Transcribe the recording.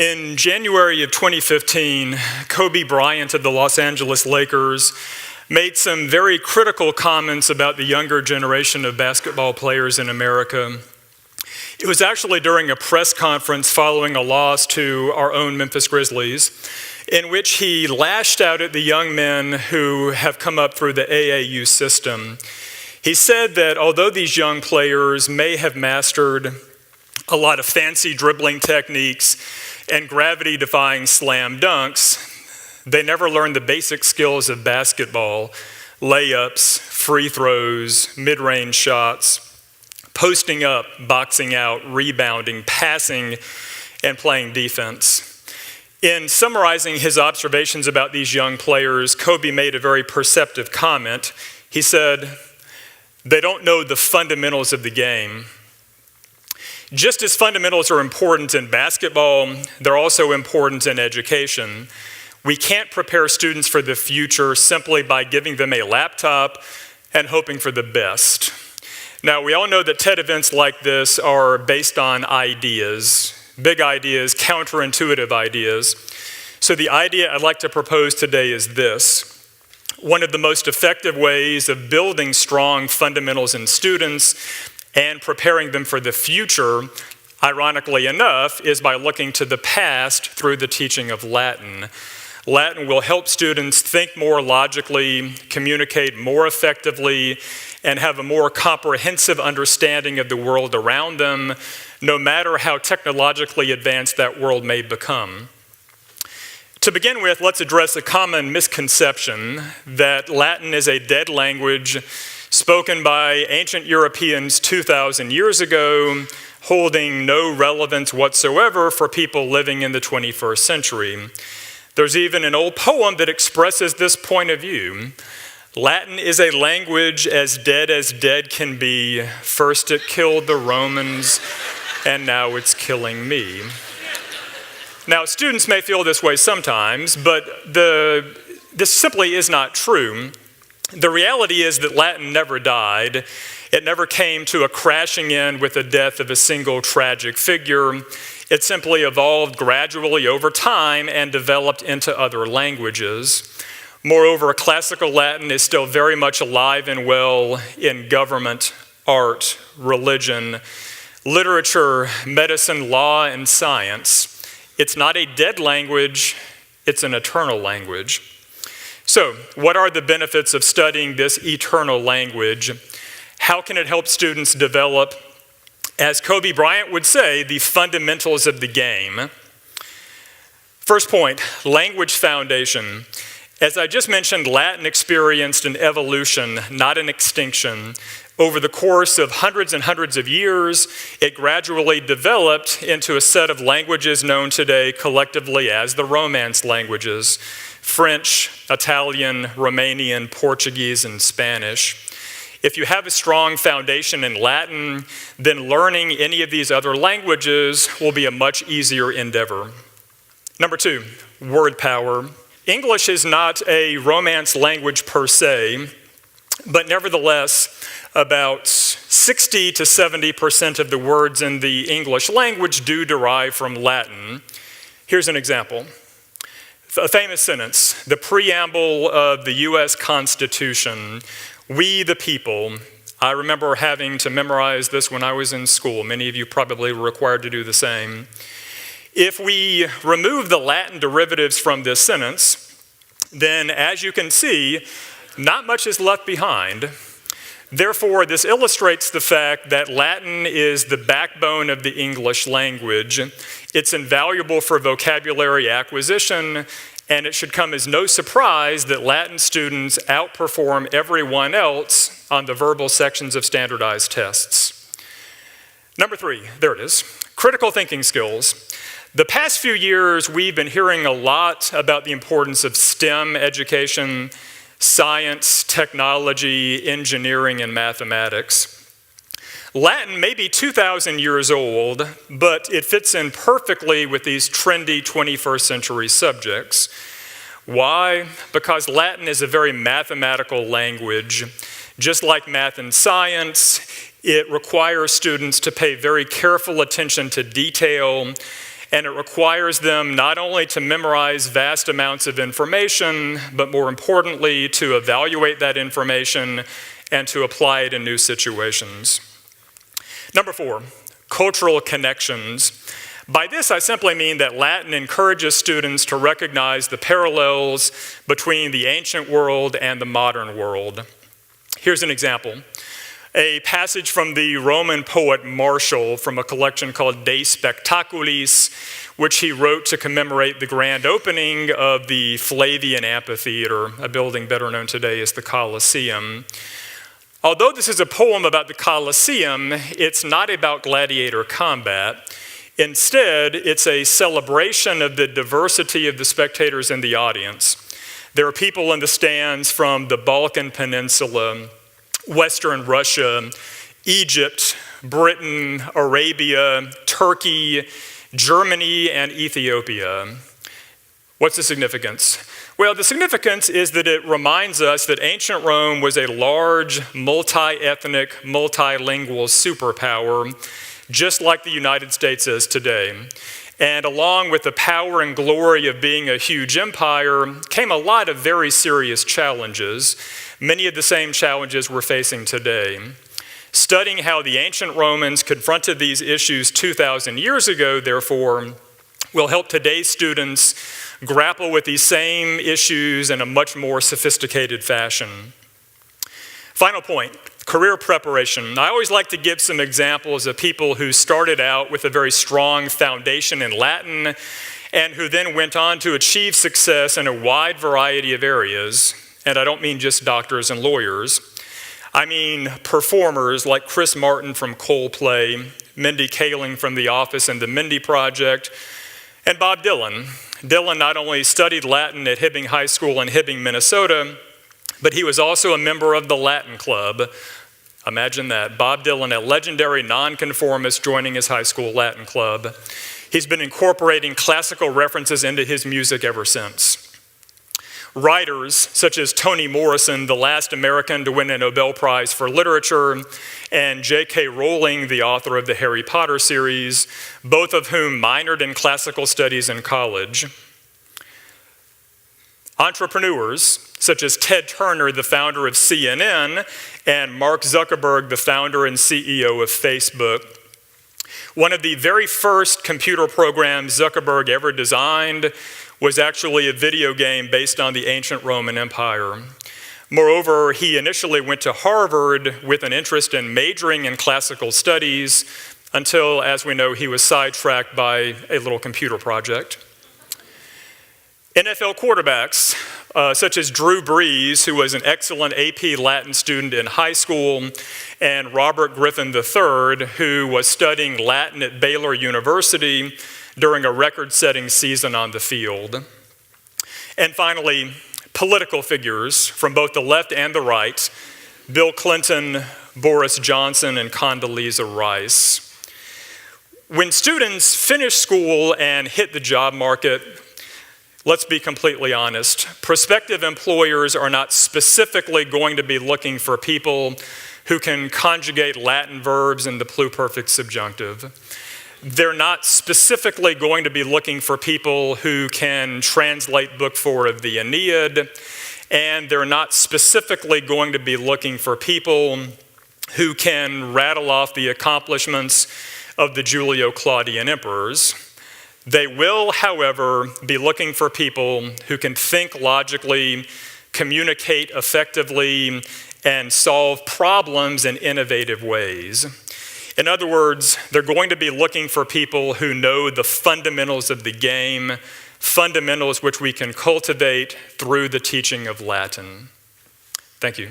In January of 2015, Kobe Bryant of the Los Angeles Lakers made some very critical comments about the younger generation of basketball players in America. It was actually during a press conference following a loss to our own Memphis Grizzlies, in which he lashed out at the young men who have come up through the AAU system. He said that although these young players may have mastered a lot of fancy dribbling techniques and gravity-defying slam dunks, they never learned the basic skills of basketball: layups, free throws, mid-range shots, posting up, boxing out, rebounding, passing, and playing defense. In summarizing his observations about these young players, Kobe made a very perceptive comment. He said, "They don't know the fundamentals of the game." Just as fundamentals are important in basketball, they're also important in education. We can't prepare students for the future simply by giving them a laptop and hoping for the best. Now, we all know that TED events like this are based on ideas, big ideas, counterintuitive ideas. So the idea I'd like to propose today is this: one of the most effective ways of building strong fundamentals in students and preparing them for the future, ironically enough, is by looking to the past through the teaching of Latin. Latin will help students think more logically, communicate more effectively, and have a more comprehensive understanding of the world around them, no matter how technologically advanced that world may become. To begin with, let's address a common misconception that Latin is a dead language spoken by ancient Europeans 2,000 years ago, holding no relevance whatsoever for people living in the 21st century. There's even an old poem that expresses this point of view. Latin is a language as dead can be. First it killed the Romans, and now it's killing me. Now, students may feel this way sometimes, but this simply is not true. The reality is that Latin never died. It never came to a crashing end with the death of a single tragic figure. It simply evolved gradually over time and developed into other languages. Moreover, classical Latin is still very much alive and well in government, art, religion, literature, medicine, law, and science. It's not a dead language, it's an eternal language. So, what are the benefits of studying this eternal language? How can it help students develop, as Kobe Bryant would say, the fundamentals of the game? First point, language foundation. As I just mentioned, Latin experienced an evolution, not an extinction. Over the course of hundreds and hundreds of years, it gradually developed into a set of languages known today collectively as the Romance languages: French, Italian, Romanian, Portuguese, and Spanish. If you have a strong foundation in Latin, then learning any of these other languages will be a much easier endeavor. Number two, word power. English is not a Romance language per se, but nevertheless, about 60 to 70% of the words in the English language do derive from Latin. Here's an example. A famous sentence, the preamble of the US Constitution: "We the people." I remember having to memorize this when I was in school. Many of you probably were required to do the same. If we remove the Latin derivatives from this sentence, then as you can see, not much is left behind. Therefore, this illustrates the fact that Latin is the backbone of the English language. It's invaluable for vocabulary acquisition, and it should come as no surprise that Latin students outperform everyone else on the verbal sections of standardized tests. Number three, there it is, critical thinking skills. The past few years, we've been hearing a lot about the importance of STEM education: science, technology, engineering, and mathematics. Latin may be 2,000 years old, but it fits in perfectly with these trendy 21st century subjects. Why? Because Latin is a very mathematical language. Just like math and science, it requires students to pay very careful attention to detail and it requires them not only to memorize vast amounts of information, but more importantly, to evaluate that information and to apply it in new situations. Number 4, cultural connections. By this, I simply mean that Latin encourages students to recognize the parallels between the ancient world and the modern world. Here's an example. A passage from the Roman poet Martial from a collection called De Spectaculis, which he wrote to commemorate the grand opening of the Flavian Amphitheater, a building better known today as the Colosseum. Although this is a poem about the Colosseum, it's not about gladiator combat. Instead, it's a celebration of the diversity of the spectators in the audience. There are people in the stands from the Balkan Peninsula, Western Russia, Egypt, Britain, Arabia, Turkey, Germany, and Ethiopia. What's the significance? Well, the significance is that it reminds us that ancient Rome was a large, multi-ethnic, multilingual superpower, just like the United States is today. And along with the power and glory of being a huge empire came a lot of very serious challenges, many of the same challenges we're facing today. Studying how the ancient Romans confronted these issues 2,000 years ago, therefore, will help today's students grapple with these same issues in a much more sophisticated fashion. Final point, career preparation. I always like to give some examples of people who started out with a very strong foundation in Latin and who then went on to achieve success in a wide variety of areas. And I don't mean just doctors and lawyers. I mean performers like Chris Martin from Coldplay, Mindy Kaling from The Office and the Mindy Project, and Bob Dylan. Dylan not only studied Latin at Hibbing High School in Hibbing, Minnesota, but he was also a member of the Latin Club. Imagine that, Bob Dylan, a legendary nonconformist joining his high school Latin Club. He's been incorporating classical references into his music ever since. Writers such as Toni Morrison, the last American to win a Nobel Prize for Literature, and J.K. Rowling, the author of the Harry Potter series, both of whom minored in classical studies in college. Entrepreneurs such as Ted Turner, the founder of CNN, and Mark Zuckerberg, the founder and CEO of Facebook. One of the very first computer programs Zuckerberg ever designed was actually a video game based on the ancient Roman Empire. Moreover, he initially went to Harvard with an interest in majoring in classical studies until, as we know, he was sidetracked by a little computer project. NFL quarterbacks, such as Drew Brees, who was an excellent AP Latin student in high school, and Robert Griffin III, who was studying Latin at Baylor University during a record-setting season on the field. And finally, political figures from both the left and the right, Bill Clinton, Boris Johnson, and Condoleezza Rice. When students finish school and hit the job market, let's be completely honest, prospective employers are not specifically going to be looking for people who can conjugate Latin verbs in the pluperfect subjunctive. They're not specifically going to be looking for people who can translate Book 4 of the Aeneid, and they're not specifically going to be looking for people who can rattle off the accomplishments of the Julio-Claudian emperors. They will, however, be looking for people who can think logically, communicate effectively, and solve problems in innovative ways. In other words, they're going to be looking for people who know the fundamentals of the game, fundamentals which we can cultivate through the teaching of Latin. Thank you.